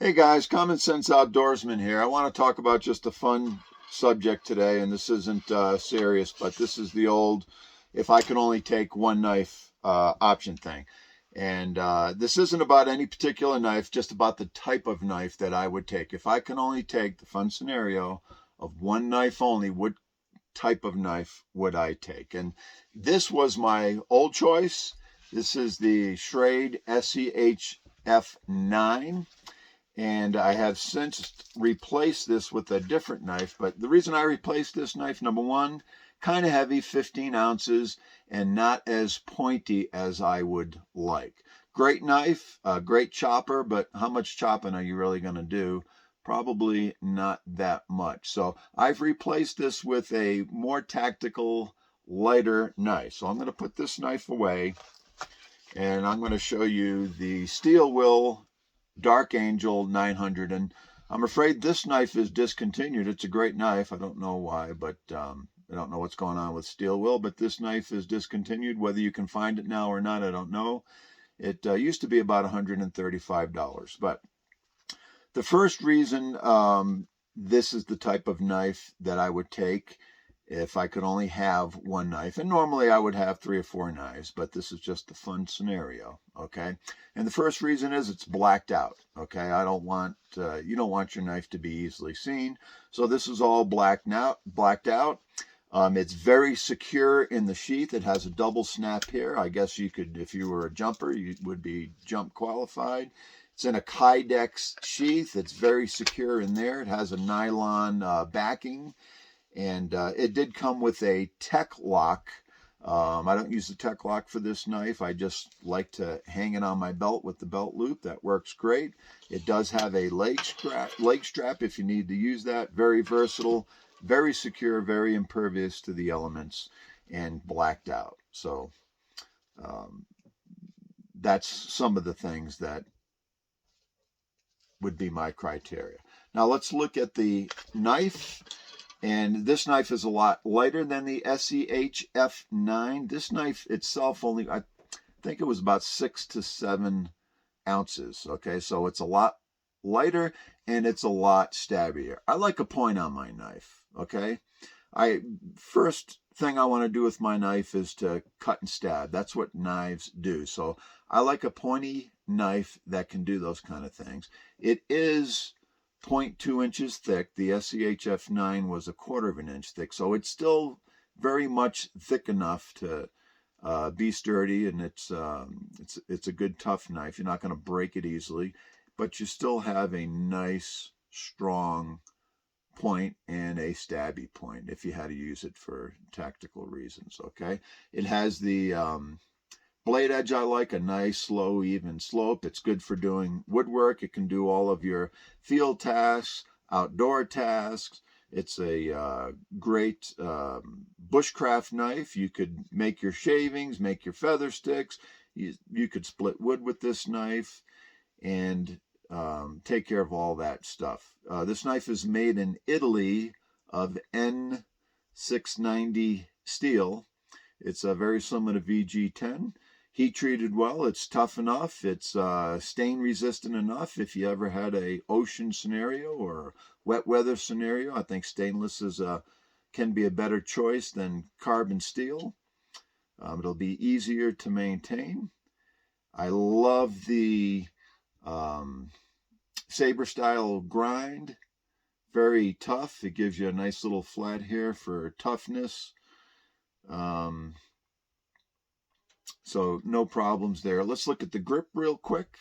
Hey guys, Common Sense Outdoorsman here. I want to talk about just a fun subject today, and this isn't serious, but this is the old if I could only take one knife option thing. And this isn't about any particular knife, just about the type of knife that I would take. If I can only take the fun scenario of one knife only, what type of knife would I take? And this was my old choice. This is the Schrade SEHF9. And I have since replaced this with a different knife. But the reason I replaced this knife, number one, kind of heavy, 15 ounces, and not as pointy as I would like. Great knife, great chopper, but how much chopping are you really going to do? Probably not that much. So I've replaced this with a more tactical, lighter knife. So I'm going to put this knife away, and I'm going to show you the steel will Darkangel 900, and I'm afraid this knife is discontinued. It's a great knife. I don't know why, but I don't know what's going on with steel will, but this knife is discontinued. Whether you can find it now or not, I don't know. It used to be about $135, but the first reason this is the type of knife that I would take if I could only have one knife. And normally I would have 3 or 4 knives, but this is just a fun scenario, okay? And the first reason is it's blacked out, okay? I don't want, you don't want your knife to be easily seen. So this is all blacked out. It's very secure in the sheath. It has a double snap here. I guess you could, if you were a jumper, you would be jump qualified. It's in a Kydex sheath. It's very secure in there. It has a nylon backing. And it did come with a tech lock. I don't use the tech lock for this knife. I just like to hang it on my belt with the belt loop. That works great. It does have a leg strap if you need to use that. Very versatile, very secure, very impervious to the elements, and blacked out. So that's some of the things that would be my criteria. Now let's look at the knife. And this knife is a lot lighter than the SEHF9. This knife itself only, I think it was about 6 to 7 ounces. Okay, so it's a lot lighter and it's a lot stabbier. I like a point on my knife. Okay, first thing I want to do with my knife is to cut and stab. That's what knives do. So I like a pointy knife that can do those kind of things. It is 0.2 inches thick. The SEHF9 was 1/4 of an inch thick, so it's still very much thick enough to be sturdy, and it's a good tough knife. You're not going to break it easily, but you still have a nice strong point and a stabby point if you had to use it for tactical reasons. Okay, it has the blade edge I like, a nice, slow, even slope. It's good for doing woodwork. It can do all of your field tasks, outdoor tasks. It's a great bushcraft knife. You could make your shavings, make your feather sticks. You could split wood with this knife and take care of all that stuff. This knife is made in Italy of N690 steel. It's very similar to VG10. Heat treated well. It's tough enough. It's stain resistant enough. If you ever had a ocean scenario or wet weather scenario, I think stainless can be a better choice than carbon steel. It'll be easier to maintain. I love the saber style grind. Very tough. It gives you a nice little flat here for toughness. So no problems there. Let's look at the grip real quick.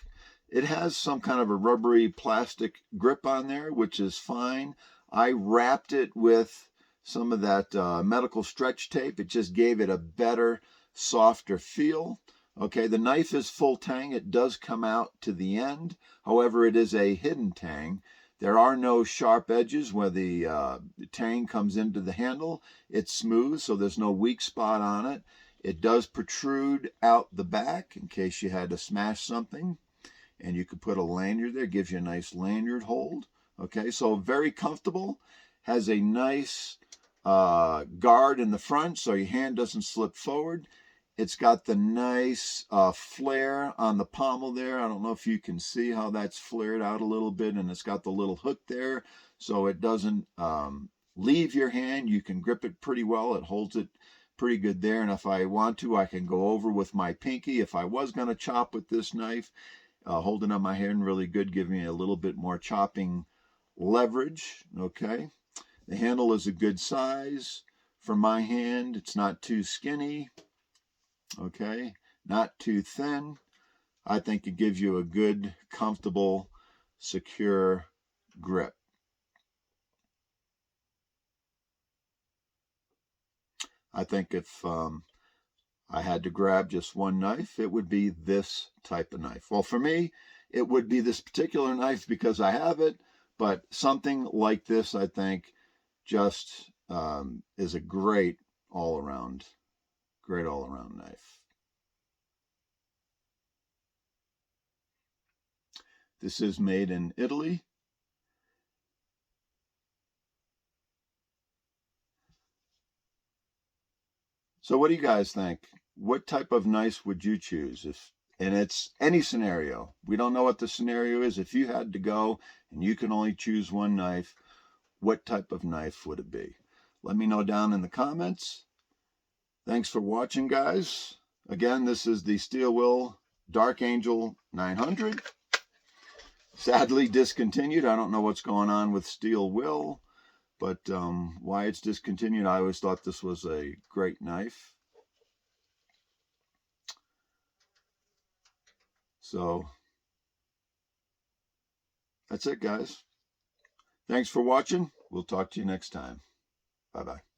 It has some kind of a rubbery plastic grip on there, which is fine. I wrapped it with some of that medical stretch tape. It just gave it a better, softer feel. Okay, the knife is full tang. It does come out to the end. However, it is a hidden tang. There are no sharp edges where the tang comes into the handle. It's smooth, so there's no weak spot on it. It does protrude out the back in case you had to smash something. And you could put a lanyard there. Gives you a nice lanyard hold. Okay, so very comfortable. Has a nice guard in the front so your hand doesn't slip forward. It's got the nice flare on the pommel there. I don't know if you can see how that's flared out a little bit, and it's got the little hook there so it doesn't leave your hand. You can grip it pretty well. It holds it pretty good there, and if I want to, I can go over with my pinky. If I was going to chop with this knife, holding up my hand really good, give me a little bit more chopping leverage. Okay, the handle is a good size for my hand. It's not too skinny. Okay, not too thin. I think it gives you a good, comfortable, secure grip. I think if I had to grab just one knife, it would be this type of knife. Well, for me, it would be this particular knife because I have it, but something like this, I think, just is a great all-around knife. This is made in Italy. So what do you guys think? What type of knife would you choose? And it's any scenario. We don't know what the scenario is. If you had to go and you can only choose one knife, what type of knife would it be? Let me know down in the comments. Thanks for watching, guys. Again, this is the Steel Will Darkangel 900. Sadly discontinued. I don't know what's going on with Steel Will, but why it's discontinued. I always thought this was a great knife. So that's it, guys. Thanks for watching. We'll talk to you next time. Bye-bye.